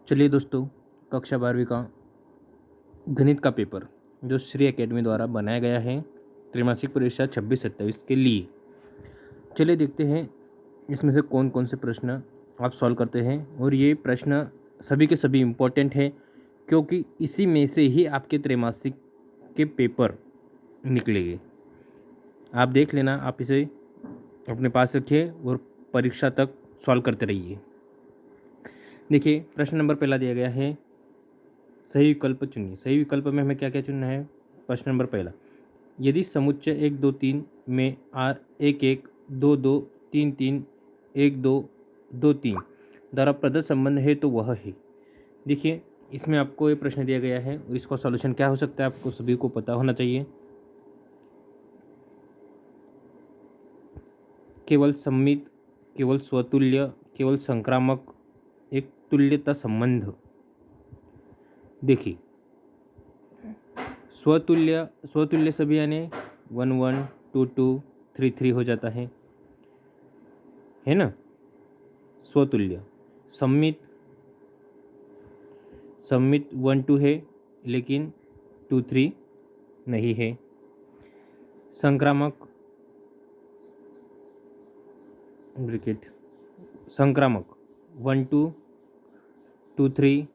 चलिए दोस्तों, कक्षा 12वीं का गणित का पेपर जो श्री एकेडमी द्वारा बनाया गया है त्रैमासिक परीक्षा 26-27 के लिए। चलिए देखते हैं इसमें से कौन कौन से प्रश्न आप सॉल्व करते हैं। और ये प्रश्न सभी के सभी इम्पोर्टेंट है, क्योंकि इसी में से ही आपके त्रैमासिक के पेपर निकलेंगे। आप देख लेना, आप इसे अपने पास रखिए और परीक्षा तक सॉल्व करते रहिए। देखिए, प्रश्न नंबर पहला दिया गया है, सही विकल्प चुनिए। सही विकल्प में हमें क्या क्या चुनना है। प्रश्न नंबर पहला, यदि समुच्चय 1 2 3 में R 1 1 2 2 3 3 1 2 2 3 द्वारा प्रदत्त संबंध है तो वह है। देखिए, इसमें आपको ये प्रश्न दिया गया है और इसका सॉल्यूशन क्या हो सकता है आपको सभी को पता होना चाहिए। केवल सम्मित, केवल स्वतुल्य, केवल संक्रामक, एक तुल्यता संबंध। देखिए, स्वतुल्य सभी यानी 1 1 2 2 3 3 हो जाता है ना। स्वतुल्य। सम्मित 1 2 है लेकिन 2 3 नहीं है। संक्रामक ब्रैकेट संक्रामक 1 2 2 3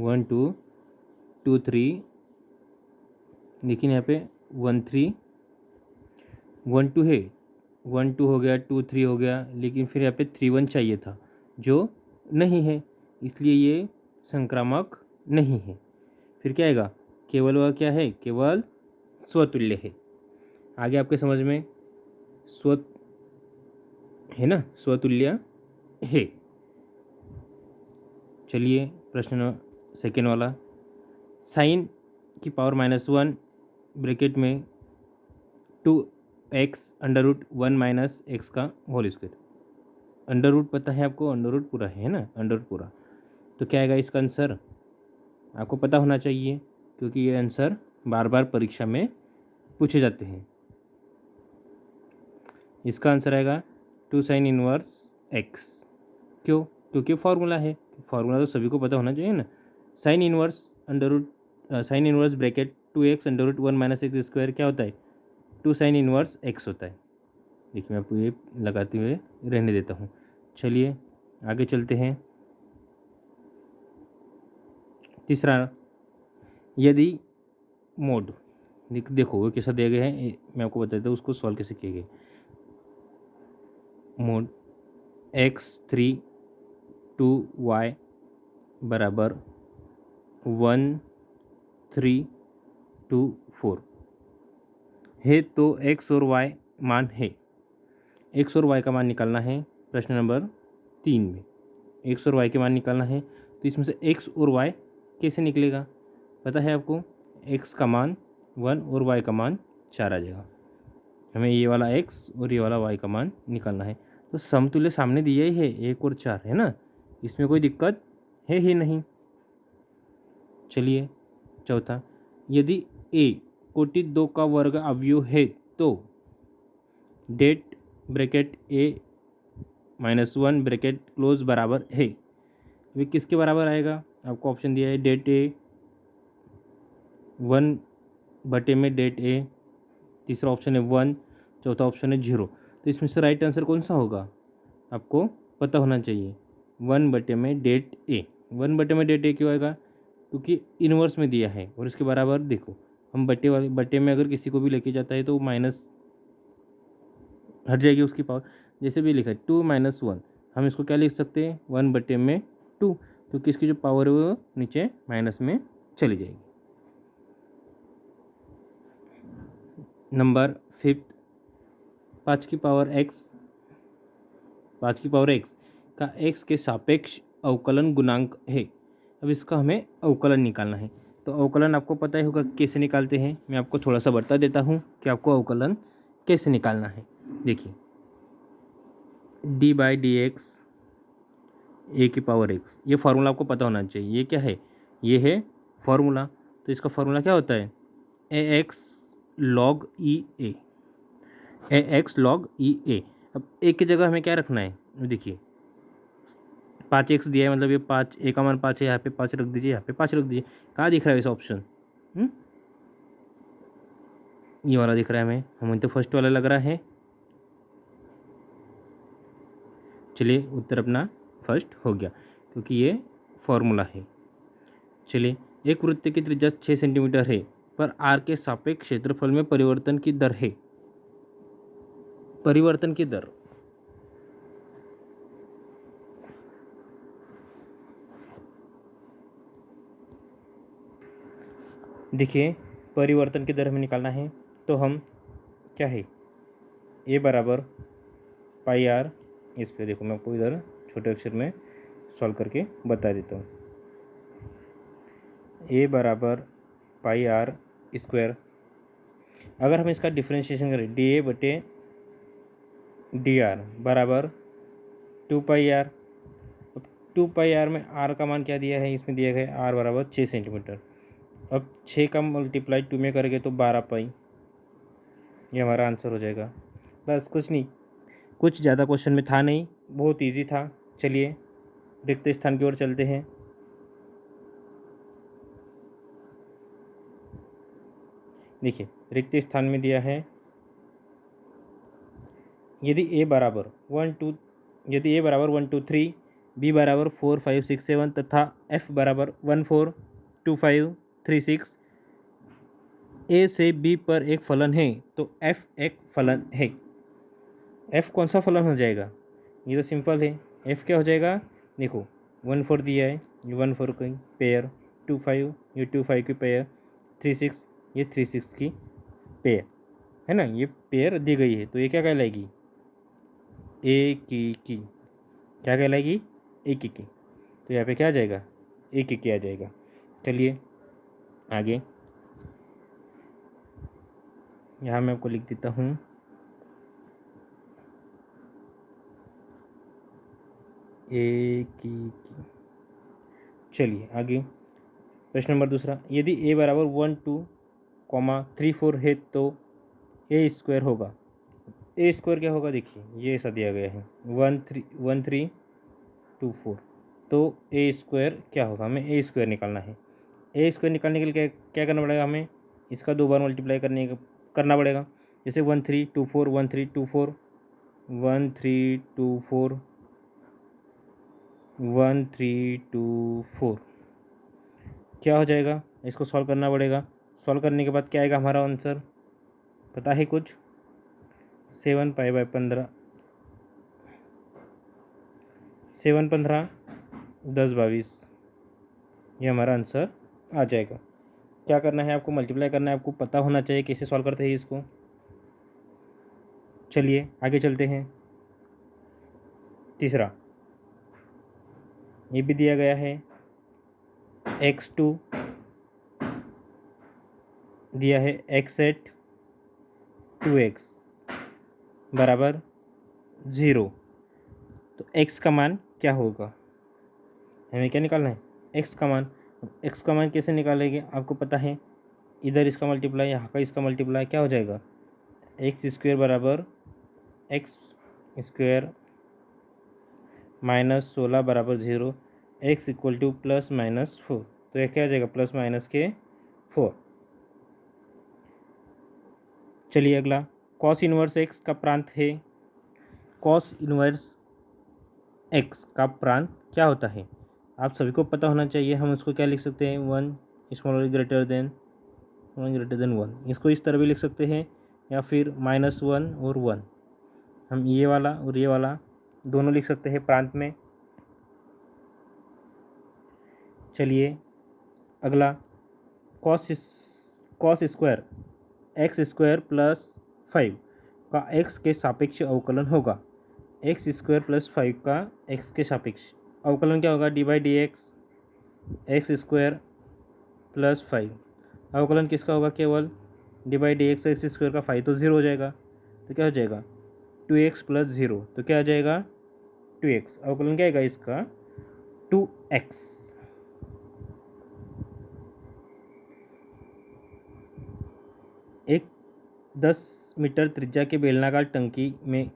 1 2 2 3, लेकिन यहाँ पे 1 3 1 2 है। 1 2 हो गया, 2 3 हो गया, लेकिन फिर यहाँ पे 3 1 चाहिए था जो नहीं है, इसलिए ये संक्रामक नहीं है। फिर क्या आएगा, केवल वह क्या है, केवल स्वतुल्य है। आगे आपके समझ में स्व है ना, स्वतुल्य है। चलिए प्रश्न सेकेंड वाला, साइन की पावर -1 ब्रैकेट में 2x √1 - x का होल स्क्वायर। अंडर रूट पता है आपको, अंडर रूट पूरा है ना, अंडर रूट पूरा। तो क्या आएगा इसका आंसर, आपको पता होना चाहिए क्योंकि ये आंसर बार बार परीक्षा में पूछे जाते हैं। इसका आंसर आएगा 2 sin इनवर्स x। क्यों, क्योंकि फार्मूला है, फार्मूला तो सभी को पता होना चाहिए ना। Sine inverse bracket 2x √1 - x square क्या होता है, 2 sin इनवर्स x होता है। देखिए, मैं आपको ये लगाते हुए रहने देता हूँ। चलिए आगे चलते हैं। तीसरा, यदि मोड, देखो वो कैसा दिया गया है, मैं आपको बता देता हूँ उसको सॉल्व कैसे किए गए। मोड x3 2y बराबर 1 3 2 4 है तो x और y मान है। x और y का मान निकालना है। प्रश्न नंबर 3 में x और y के मान निकालना है, तो इसमें से x और y कैसे निकलेगा, पता है आपको। x का मान 1 और y का मान 4 आ जाएगा। हमें ये वाला x और ये वाला y का मान निकालना है। तो समतुल्य सामने दिया ही है, 1 और 4 है ना, इसमें कोई दिक्कत है ही नहीं। चलिए चौथा, यदि a कोटि 2 का वर्ग अवयव है तो det bracket a -1 bracket close बराबर है। ये किसके बराबर आएगा, आपको ऑप्शन दिया है डेट a 1 बटे में डेट a, तीसरा ऑप्शन है 1, चौथा ऑप्शन है 0। तो इसमें से राइट आंसर कौन सा होगा आपको पता होना चाहिए, 1 बटे में डेट a। 1 बटे में डेट a क्यों आएगा, क्योंकि इनवर्स में दिया है और इसके बराबर देखो, हम बटे में अगर किसी को भी लेके जाता है तो माइनस हट जाएगी उसकी पावर। जैसे भी लिखा है 2 - 1, हम इसको क्या लिख सकते हैं, 1 बटे में 2, क्योंकि इसकी जो पावर है वो नीचे माइनस में चली जाएगी। नंबर 5, 5 की पावर x का x के सापेक्ष अवकलन गुणांक है। अब इसका हमें अवकलन निकालना है। तो अवकलन आपको पता ही होगा कैसे निकालते हैं, मैं आपको थोड़ा सा बता देता हूँ कि आपको अवकलन कैसे निकालना है। देखिए, d/dx a की पावर x, ये फार्मूला आपको पता होना चाहिए। ये क्या है, ये है फार्मूला। तो इसका फार्मूला क्या होता है, ax log e a, ax log e a। अब एक की जगह हमें क्या रखना है, देखिए 5x दिया है, मतलब ये 5 ए का मान 5 है, यहाँ पे 5 रख दीजिए, यहाँ पे 5 रख दीजिए। कहाँ दिख रहा है वैसा ऑप्शन? ये वाला दिख रहा है हमें तो फर्स्ट वाला लग रहा है। चलिए उत्तर अपना फर्स्ट हो गया, क्योंकि ये फॉर्मूला है। चलिए, एक वृत्त की त्रिज्या 6 सेंटीमीटर है, पर आर के सापेक्ष क्षेत्रफल में परिवर्तन की दर है। परिवर्तन की दर, देखिए परिवर्तन की दर हमें निकालना है, तो हम क्या है, ए बराबर पाई आर इस पे, देखो मैं आपको इधर छोटे अक्षर में सॉल्व करके बता देता हूँ। ए बराबर पाई आर स्क्वायर, अगर हम इसका डिफ्रेंशिएशन करें डी ए बटे डी आर बराबर 2 पाई आर। अब 2 पाई आर में आर का मान क्या दिया है, इसमें दिया गया है आर बराबर 6 सेंटीमीटर। अब 6 का मल्टीप्लाई 2 में करेंगे तो 12 पाई, ये हमारा आंसर हो जाएगा। बस कुछ नहीं, कुछ ज़्यादा क्वेश्चन में था नहीं, बहुत इजी था। चलिए रिक्त स्थान की ओर चलते हैं। देखिए रिक्त स्थान में दिया है, यदि ए बराबर 1 2 3, बी बराबर 4 5 6 7 तथा एफ बराबर 1 4 2 5 3 6, ए से बी पर एक फलन है, तो एफ एक फलन है। एफ कौन सा फलन हो जाएगा, ये तो सिंपल है। एफ क्या हो जाएगा, देखो 1 4 दिया है, ये 1 4 की पेयर, 2 5 ये 2 5 की पेयर, 3 6 ये 3 6 की पेयर है ना, ये पेयर दी गई है, तो ये क्या कहलाएगी, ए की क्या कहलाएगी, ए की। तो यहाँ पे क्या आ जाएगा, ए की आ जाएगा। चलिए आगे, यहाँ मैं आपको लिख देता हूँ, ए की। चलिए आगे, प्रश्न नंबर दूसरा, यदि ए बराबर 1 2 3 4 है तो ए स्क्वायर होगा। ए स्क्वायर क्या होगा, देखिए ये ऐसा दिया गया है 1 3 2 4, तो ए स्क्वायर क्या होगा, हमें ए स्क्वायर निकालना है। ए स्क्वायर निकालने के लिए क्या करना पड़ेगा, हमें इसका 2 बार मल्टीप्लाई करना पड़ेगा। जैसे 1 3 2 4 1 3 2 4 1 3 2 4 1 3 2 4, क्या हो जाएगा, इसको सॉल्व करना पड़ेगा। सॉल्व करने के बाद क्या आएगा हमारा आंसर, पता है कुछ, 7 पाई बाय 15, 7 15 10 22, ये हमारा आंसर आ जाएगा। क्या करना है आपको, मल्टीप्लाई करना है, आपको पता होना चाहिए कैसे सॉल्व करते हैं इसको। चलिए आगे चलते हैं। तीसरा, ये भी दिया गया है, x2 दिया है x एट 2x बराबर 0, तो x का मान क्या होगा, हमें क्या निकालना है, x का मान। x का मान कैसे निकालेंगे, आपको पता है, इधर इसका मल्टीप्लाई यहाँ का इसका मल्टीप्लाई क्या हो जाएगा, एक्स स्क्वायर बराबर एक्स स्क्वायर माइनस 16 बराबर 0, x equal two plus minus 4, तो यह क्या आ जाएगा, प्लस माइनस के 4। चलिए अगला, कॉस इनवर्स एक्स का प्रांत है। कॉस इनवर्स एक्स का प्रांत क्या होता है, आप सभी को पता होना चाहिए। हम उसको क्या लिख सकते हैं, 1 स्मॉलर ग्रेटर देन 1, इसको इस तरह भी लिख सकते हैं, या फिर -1 और 1, हम ये वाला और ये वाला दोनों लिख सकते हैं प्रांत में। चलिए अगला, cos square x square plus 5 का एक्स के सापेक्ष अवकलन होगा। एक्स स्क्वायर प्लस 5 का एक्स के सापेक्ष अवकलन क्या होगा, D by D x square plus 5, अवकलन किसका होगा, केवल D by D x square का 5 तो 0 हो जाएगा, तो क्या हो जाएगा 2x प्लस 0, तो क्या आ जाएगा 2x, अवकलन क्या आएगा इसका 2x। एक 10 मीटर त्रिज्या के बेलनाकार टंकी में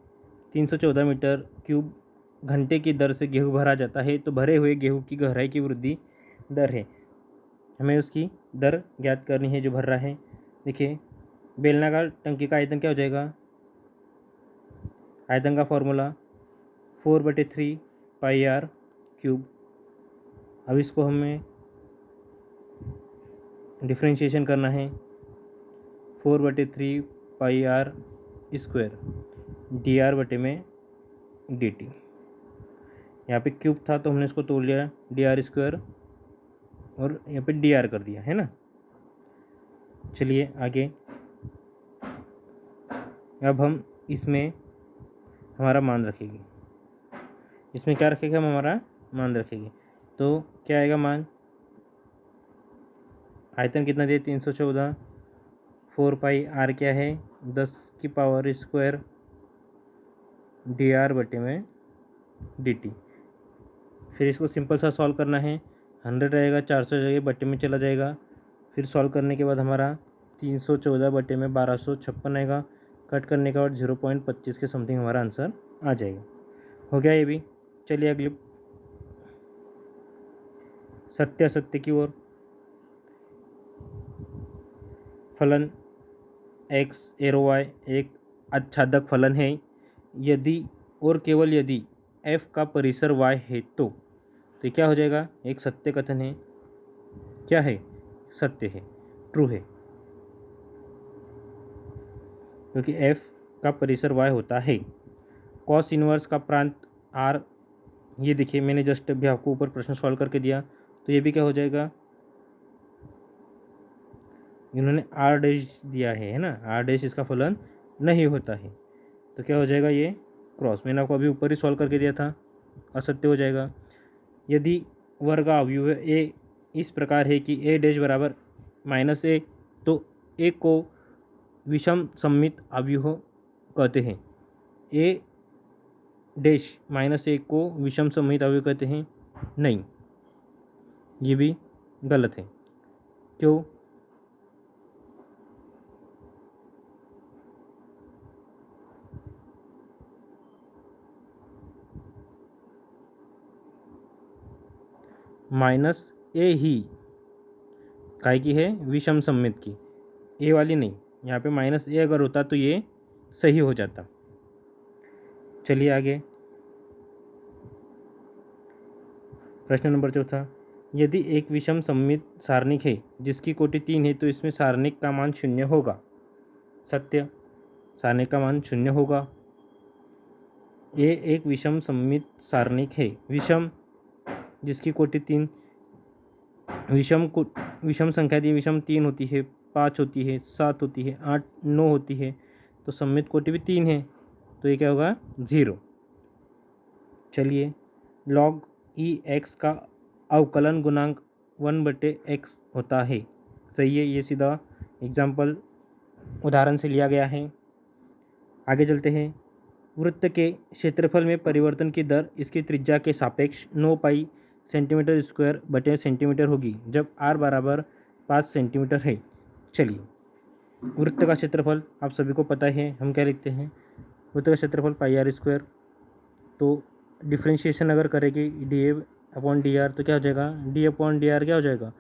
314 मीटर क्यूब घंटे की दर से गेहूँ भरा जाता है तो भरे हुए गेहूँ की गहराई की वृद्धि दर है। हमें उसकी दर ज्ञात करनी है जो भर रहा है। देखिए बेलनाकार टंकी का आयतन क्या हो जाएगा, आयतन का फॉर्मूला 4/3 पाई आर क्यूब। अब इसको हमें डिफ्रेंशिएशन करना है, 4/3 पाई आर स्क्वायर डी आर बटे में डी टी। यहाँ पे क्यूब था तो हमने इसको तोड़ लिया डी आर स्क्वायर और यहाँ पे डी आर कर दिया है ना। चलिए आगे, अब हम इसमें हमारा मान रखेंगे, इसमें क्या रखेंगे हम, हमारा मान रखेंगे। तो क्या आएगा मान, आयतन कितना दिया 314, 4 पाई आर क्या है 10 की पावर स्क्वायर डी आर बटे में डी टी। फिर इसको सिंपल सा सॉल्व करना है, 100 रहेगा 400 जगह बटे में चला जाएगा। फिर सॉल्व करने के बाद हमारा 314 बटे में 1256 आएगा। कट करने के बाद 0.25 के समथिंग हमारा आंसर आ जाएगा। हो गया ये भी। चलिए अगली सत्य असत्य की ओर। फलन x एरो y एक आच्छादक फलन है यदि और केवल यदि f का परिसर y है तो क्या हो जाएगा, एक सत्य कथन है। क्या है, सत्य है, ट्रू है, क्योंकि f का परिसर y होता है। कॉस इनवर्स का प्रांत r, ये देखिए मैंने जस्ट अभी आपको ऊपर प्रश्न सॉल्व करके दिया, तो ये भी क्या हो जाएगा, इन्होंने आर डैश दिया है ना, आर डैश इसका फलन नहीं होता है, तो क्या हो जाएगा ये क्रॉस, मैंने आपको अभी ऊपर ही सॉल्व करके दिया था, असत्य हो जाएगा। यदि वर्ग अवयव ए इस प्रकार है कि ए डैश बराबर -a, तो ए को विषम सममित अवयव कहते हैं। ए डैश -a को विषम सममित अवयव कहते हैं नहीं, ये भी गलत है। क्यों, -a ही काय की है, विषम सममित की, ए वाली नहीं। यहाँ पे -a अगर होता तो ये सही हो जाता। चलिए आगे, प्रश्न नंबर 4। यदि एक विषम सममित सारणिक है जिसकी कोटि 3 है तो इसमें सारणिक का मान 0 होगा। सत्य, सारणिक का मान 0 होगा। ये एक विषम सममित सारणिक है, विषम जिसकी कोटि 3, विषम संख्या दी, विषम 3 होती है, 5 होती है, 7 होती है, 8 9 होती है, तो सममित कोटि भी 3 है, तो ये क्या होगा 0। चलिए, log e x का अवकलन गुणांक 1/x होता है। सही है, ये सीधा एग्जाम्पल उदाहरण से लिया गया है। आगे चलते हैं। वृत्त के क्षेत्रफल में परिवर्तन की दर इसकी त्रिज्या के सापेक्ष 9 पाई सेंटीमीटर स्क्वायर बटे सेंटीमीटर होगी जब r बराबर 5 सेंटीमीटर है। चलिए, वृत्त का क्षेत्रफल आप सभी को पता है, हम क्या लिखते हैं, वृत्त का क्षेत्रफल पाई आर स्क्वायर। तो डिफ्रेंशिएशन अगर करेंगे dA/dr तो क्या हो जाएगा, d/dr क्या हो जाएगा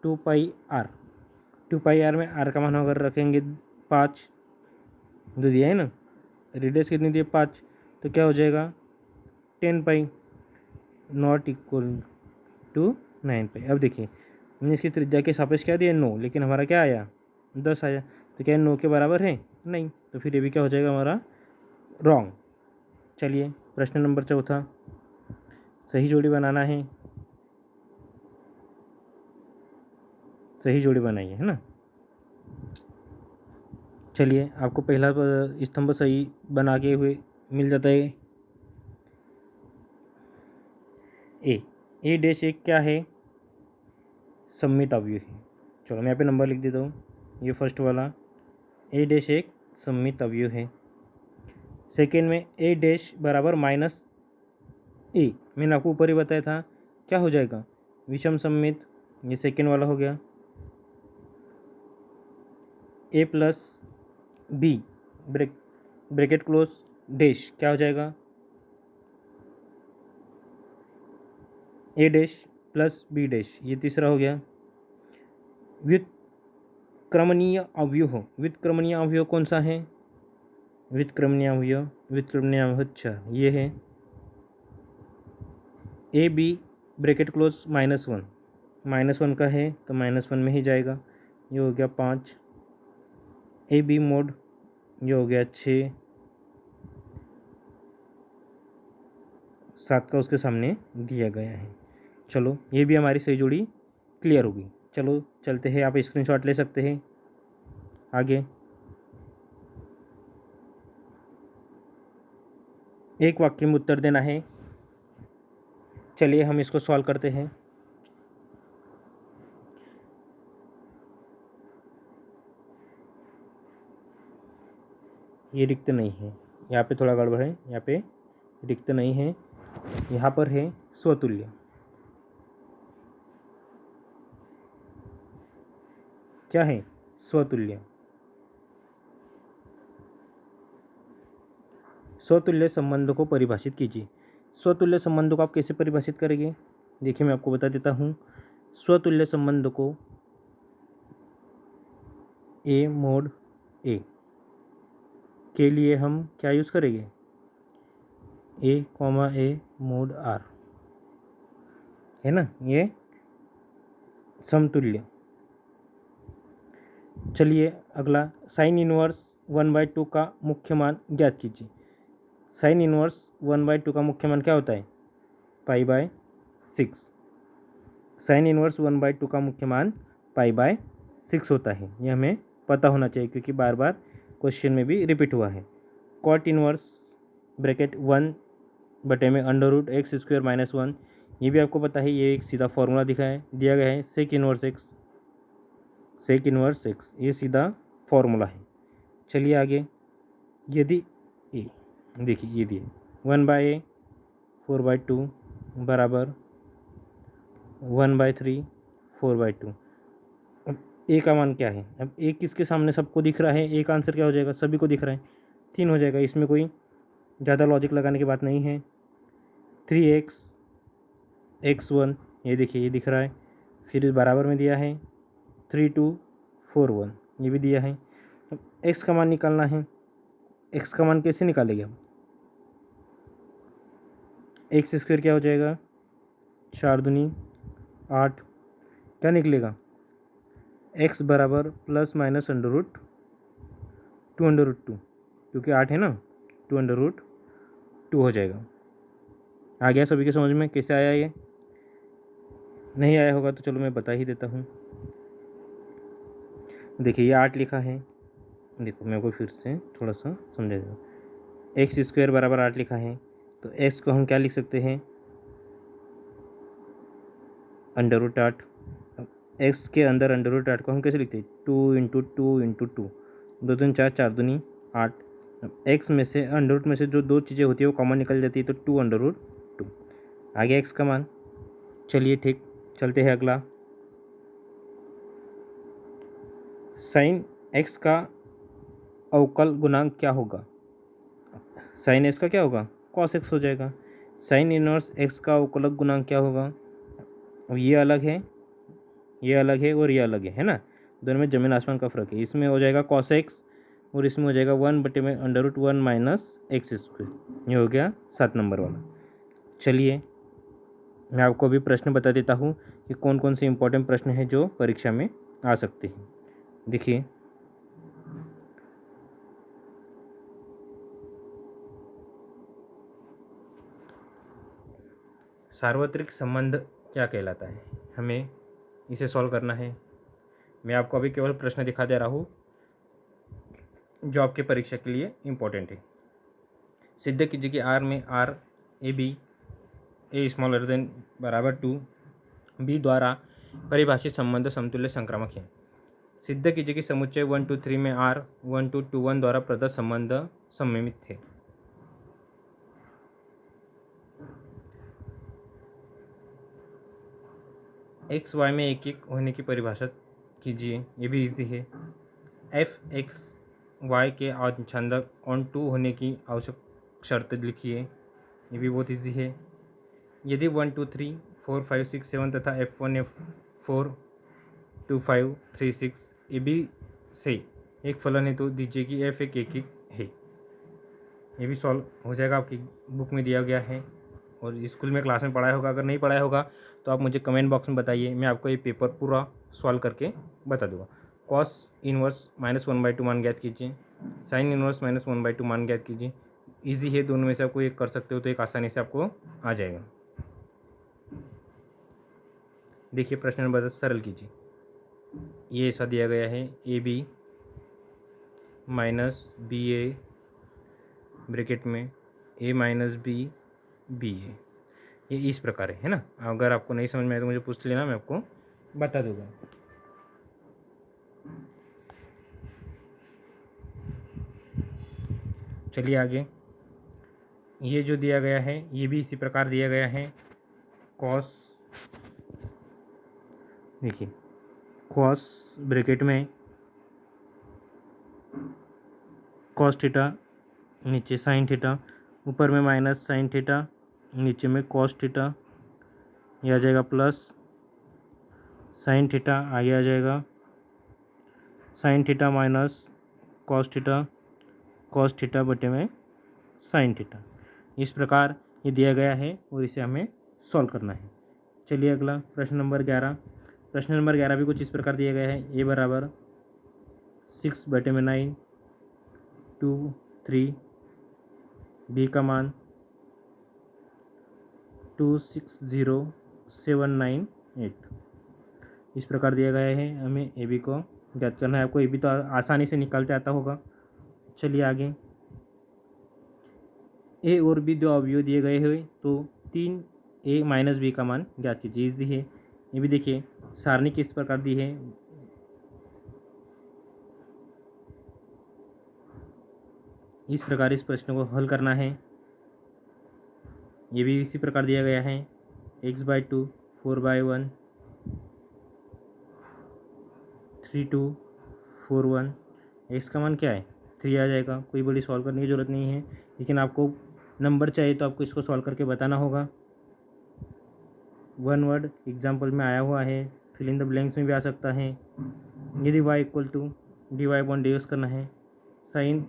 2 पाई r। 2 पाई r में r का मान अगर रखेंगे 5, जो दिया है ना, रेडियस कितनी दी है 5, तो क्या हो जाएगा 10 पाई नॉट इक्वल टू 9 पाई। अब देखिए हमने इसकी त्रिज्या के सापेक्ष क्या दिया 9, लेकिन हमारा क्या आया 10 आया, तो क्या 9 के बराबर है नहीं, तो फिर ये भी क्या हो जाएगा हमारा रॉन्ग। चलिए, प्रश्न नंबर 4, सही जोड़ी बनाना है, सही जोड़ी बनाइए, है ना। चलिए, आपको पहला स्तंभ सही बना के हुए मिल जाता है। ए डैश एक क्या है, सममित अवयव है। चलो मैं यहाँ पे नंबर लिख देता हूँ, ये फर्स्ट वाला ए डैश एक सममित अवयव है। सेकेंड में ए डैश बराबर -a, मैंने आपको ऊपर ही बताया था क्या हो जाएगा विषम सममित, ये सेकेंड वाला हो गया। a + b bracket close dash क्या हो जाएगा, ए डैश प्लस बी डैश, ये तीसरा हो गया। व्युत्क्रमणीय अवयव, व्युत्क्रमणीय अवयव कौन सा है, व्युत्क्रमणीय अवयव, व्युत्क्रमणीय अवयव, अच्छा ये है ए बी ब्रैकेट क्लोज -1, -1 का है तो -1 में ही जाएगा। ये हो गया 5, ए बी मोड, ये हो गया 6, 7 का उसके सामने दिया गया है। चलो ये भी हमारी सही जोड़ी क्लियर होगी। चलो चलते हैं, आप स्क्रीनशॉट ले सकते हैं। आगे एक वाक्य में उत्तर देना है। चलिए हम इसको सॉल्व करते हैं। ये रिक्त नहीं है, यहाँ पे थोड़ा गड़बड़ है, यहाँ पे रिक्त नहीं है, यहाँ पर है स्वतुल्य। क्या है, स्वतुल्य। स्वतुल्य संबंध को परिभाषित कीजिए। स्वतुल्य संबंध को आप कैसे परिभाषित करेंगे, देखिए मैं आपको बता देता हूँ। स्वतुल्य संबंध को ए मोड ए के लिए हम क्या यूज़ करेंगे, ए मोड आर, है ना, ये समतुल्य। चलिए अगला, साइन इनवर्स 1/2 का मुख्य मान ज्ञात कीजिए। साइन इनवर्स 1/2 का मुख्य मान क्या होता है, π/6। साइन इनवर्स 1/2 का मुख्य मान π/6 होता है, ये हमें पता होना चाहिए क्योंकि बार बार क्वेश्चन में भी रिपीट हुआ है। कॉट इनवर्स ब्रैकेट 1/√x² - 1, ये भी आपको पता है, ये एक सीधा फॉर्मूला दिया गया है। सेक इनवर्स एक्स, ये सीधा फॉर्मूला है। चलिए आगे, यदि ए, देखिए ये दिए 1/a 4/2 बराबर 1/3 4/2। अब ए का मान क्या है, अब ए किसके सामने सबको दिख रहा है, ए का आंसर क्या हो जाएगा, सभी को दिख रहा है, 3 हो जाएगा। इसमें कोई ज़्यादा लॉजिक लगाने की बात नहीं है। 3x x1, ये देखिए ये दिख रहा है, फिर बराबर में दिया है 3 2 4 1, ये भी दिया है। अब x का मान निकालना है। x का मान कैसे निकालेंगे हम, x² क्या हो जाएगा, 4 दूनी 8, क्या निकलेगा, x बराबर ± √2 क्योंकि 8 है ना, 2√2 हो जाएगा। आ गया सभी के समझ में, कैसे आया, ये नहीं आया होगा तो चलो मैं बता ही देता हूँ। देखिए ये 8 लिखा है, देखो मैं को फिर से थोड़ा सा समझा दूँ। x² बराबर 8 लिखा है, तो x को हम क्या लिख सकते हैं, √8। x के अंदर √8 को हम कैसे लिखते हैं, 2 × 2 × 2, 2 3 4, 4 दूनी 8। x में से √ में से जो दो चीज़ें होती है वो कॉमन निकल जाती है, तो 2 √2 आ गया x का मान। चलिए ठीक, चलते हैं अगला। साइन x का अवकल गुणांक क्या होगा, साइन x का क्या होगा, cos x हो जाएगा। साइन इनवर्स x का अवकलक गुणांक क्या होगा, अब ये अलग है, ये अलग है और ये अलग है ना, दोनों में जमीन आसमान का फ़र्क है। इसमें हो जाएगा cos x और इसमें हो जाएगा 1/√1 - x², ये हो गया 7 नंबर वाला। चलिए मैं आपको अभी प्रश्न बता देता हूँ कि कौन कौन से इंपॉर्टेंट प्रश्न हैं जो परीक्षा में आ सकते हैं। देखिए सार्वत्रिक संबंध क्या कहलाता है, हमें इसे सॉल्व करना है। मैं आपको अभी केवल प्रश्न दिखा दे रहा हूँ जो आपके परीक्षा के लिए इम्पोर्टेंट है। सिद्ध कीजिए कि R में R a b a smaller than बराबर 2 b द्वारा परिभाषित संबंध समतुल्य संक्रामक है। सिद्ध कीजिए कि समुच्चय 1 2 3 में R 1 2 2 1 द्वारा प्रदत्त संबंध सममित है। एक्स वाई में एक एक होने की परिभाषा कीजिए, ये भी इजी है। एफ एक्स वाई के आच्छादक ऑन 2 होने की आवश्यक शर्त लिखिए, ये भी बहुत इजी है। यदि 1 2 3 4 5 6 7 तथा F1 F4 2 5 3 6 ए बी से एक फलन है तो दीजिए कि F एक एकक है। ये भी सॉल्व हो जाएगा, आपकी बुक में दिया गया है और स्कूल में क्लास में पढ़ाया होगा। अगर नहीं पढ़ाया होगा तो आप मुझे कमेंट बॉक्स में बताइए, मैं आपको ये पेपर पूरा सॉल्व करके बता दूंगा। कॉस इनवर्स -1/2 मान ज्ञात कीजिए, साइन इनवर्स -1/2 मान ज्ञात कीजिए। इजी है, दोनों में से आपको एक कर सकते हो तो एक आसानी से आपको आ जाएगा। देखिए प्रश्न नंबर 10 सरल कीजिए। ये ऐसा दिया गया है A B minus B A bracket में A minus B B A, ये इस प्रकार है ना। अगर आपको नहीं समझ में आए तो मुझे पूछ लेना, मैं आपको बता दूंगा। चलिए आगे, ये जो दिया गया है ये भी इसी प्रकार दिया गया है। कॉस, देखिए कॉस ब्रैकेट में कॉस थीटा, नीचे साइन थीटा, ऊपर में माइनस साइन थीटा, नीचे में कॉस थीटा, ये आ जाएगा प्लस साइन थीटा, आगे आ जाएगा sine theta minus cos theta बटे में साइन थीटा। इस प्रकार ये दिया गया है और इसे हमें सॉल्व करना है। चलिए अगला प्रश्न नंबर 11। प्रश्न नंबर 11 भी कुछ इस प्रकार दिया गया है। ए बराबर 6 बटे में 9 2 3, बी का मान 260798 इस प्रकार दिया गया है। हमें ए बी को ज्ञात करना है। आपको ए बी तो आसानी से निकालते आता होगा। चलिए आगे, ए और बी दो अवयव दिए गए हैं तो 3 ए माइनस बी का मान ज्ञात कीजिए। इजी है, ये भी देखिए सारणी किस प्रकार दी है। इस प्रकार इस प्रश्न को हल करना है। ये भी इसी प्रकार दिया गया है। x/2 4/1 3 2 4 1, एक्स का मान क्या है 3 आ जाएगा। कोई बड़ी सॉल्व करने की ज़रूरत नहीं है, लेकिन आपको नंबर चाहिए तो आपको इसको सॉल्व करके बताना होगा। वन वर्ड एग्जाम्पल में आया हुआ है, फिल इन द ब्लैंक्स में भी आ सकता है। यदि y equal to dy upon dx करना है, साइन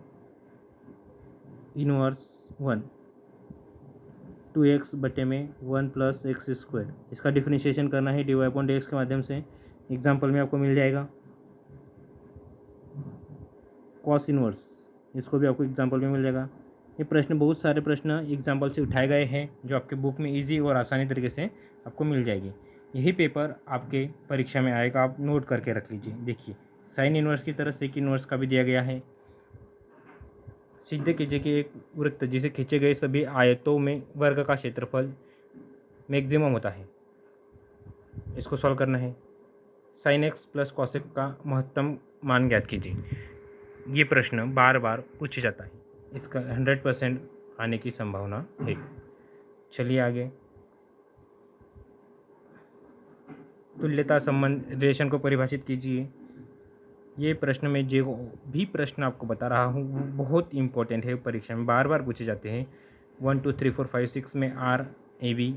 इनवर्स 1 2x बटे में 1 प्लस एक्स स्क्वायर, इसका डिफ्रेंशिएशन करना है dy अपॉन dx के माध्यम से। एग्जाम्पल में आपको मिल जाएगा। कॉस इनवर्स, इसको भी आपको एग्जाम्पल में मिल जाएगा। ये प्रश्न, बहुत सारे प्रश्न एग्जाम्पल से उठाए गए हैं जो आपके बुक में इजी और आसानी तरीके से आपको मिल जाएगी। यही पेपर आपके परीक्षा में आएगा, आप नोट करके रख लीजिए। देखिए साइन इनवर्स की तरह सेक इनवर्स का भी दिया गया है। सिद्ध कीजिए कि एक वृत्त जिसे खींचे गए सभी आयतों में वर्ग का क्षेत्रफल मैक्सिमम होता है। इसको सॉल्व करना है। Sine x plus cos x का महत्तम मान ज्ञात कीजिए। ये प्रश्न बार बार पूछा जाता है, इसका 100% आने की संभावना है। चलिए आगे, तुल्यता संबंध रिलेशन को परिभाषित कीजिए। ये प्रश्न में जो भी प्रश्न आपको बता रहा हूँ वो बहुत इंपॉर्टेंट है, परीक्षा में बार बार पूछे जाते हैं। 1 2 3 4 5 6 में R A B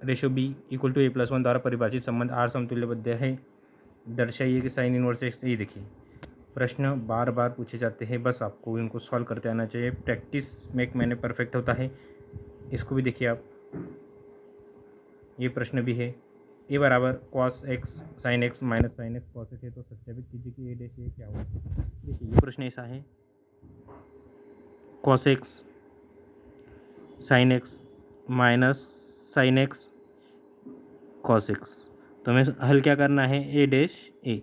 ratio B equal to a+1 द्वारा परिभाषित संबंध आर समतुल्यबद्ध है। दर्शाइए कि साइन इनवर्स एक्स। ये देखिए प्रश्न बार बार पूछे जाते हैं, बस आपको इनको सॉल्व करते आना चाहिए। प्रैक्टिस मेक मैन परफेक्ट होता है। इसको भी देखिए आप, ये प्रश्न भी है। ए बराबर cos x sine x minus sine x cos x है तो सत्यापित कीजिए कि ए डैश ए क्या होगा। देखिए ये प्रश्न ऐसा है, cos x sine x minus sine x cos x, तो हमें हल क्या करना है, ए डैश ए।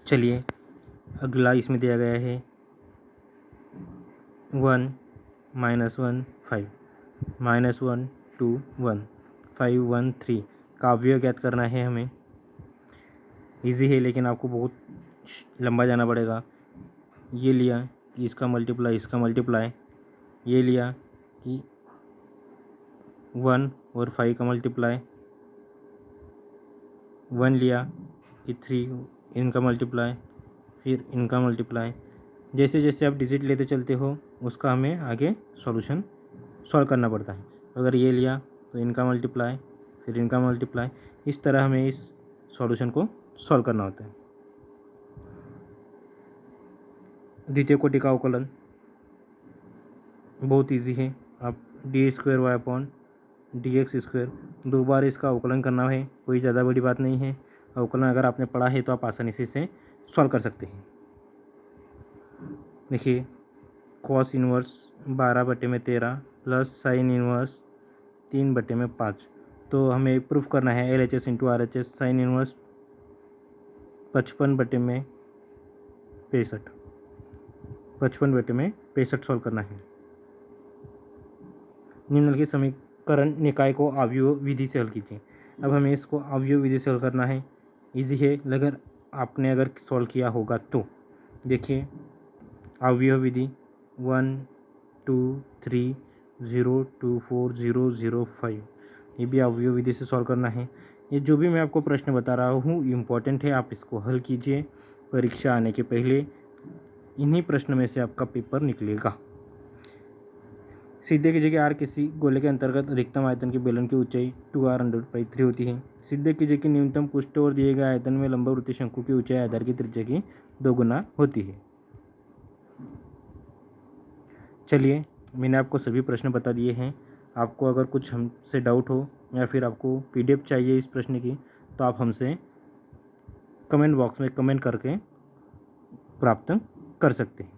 चलिए अगला इसमें दिया गया है 1 -1 5 -1 2 1 5 1 3 का अवयव ज्ञात करना है हमें। इजी है लेकिन आपको बहुत लंबा जाना पड़ेगा। ये लिया कि इसका मल्टीप्लाई इसका मल्टीप्लाई, ये लिया कि 1 और 5 का मल्टीप्लाई, 1 लिया कि 3 इनका मल्टीप्लाई, फिर इनका मल्टीप्लाई। जैसे जैसे आप डिजिट लेते चलते हो उसका हमें आगे सॉल्यूशन सॉल्व करना पड़ता है। अगर ये लिया तो इनका मल्टीप्लाई, फिर इनका मल्टीप्लाई, इस तरह हमें इस सॉल्यूशन को सॉल्व करना होता है। द्वितीय कोटि का अवकलन बहुत इजी है। आप d² दो बार इसका अवकलन करना है, कोई ज़्यादा बड़ी बात नहीं है। अवकलन अगर आपने पढ़ा है तो आप आसानी से इसे सॉल्व कर सकते हैं। देखिए cos inverse 12/13 plus sine inverse 3/5। तो हमें प्रूफ करना है LHS into RHS। Sine inverse 55/65 solve करना है। निम्नलिखित समीकरण निकाय को अवयव विधि से हल कीजिए। अब हमें इसको अवयव विधि से हल करना है। इजी है, अगर आपने सॉल्व किया होगा तो देखिए अवयव विधि 1 2 3 0 2 4 0 0 5, ये भी अवयव विधि से सॉल्व करना है। ये जो भी मैं आपको प्रश्न बता रहा हूँ इम्पोर्टेंट है, आप इसको हल कीजिए। परीक्षा आने के पहले इन्हीं प्रश्न में से आपका पेपर निकलेगा। सिद्ध कीजिए कि R किसी गोले के अंतर्गत अधिकतम आयतन के बेलन की ऊंचाई 2r/3 होती है। सिद्ध कीजिए कि न्यूनतम पृष्ठ और दिए गए आयतन में लंबवृत्तीय शंकु की ऊंचाई आधार की त्रिज्या की 2 गुना होती है। चलिए मैंने आपको सभी प्रश्न बता दिए हैं। आपको अगर कुछ हमसे डाउट हो या फिर आपको PDF चाहिए इस प्रश्न की तो आप हमसे कमेंट बॉक्स में कमेंट करके प्राप्त कर सकते हैं।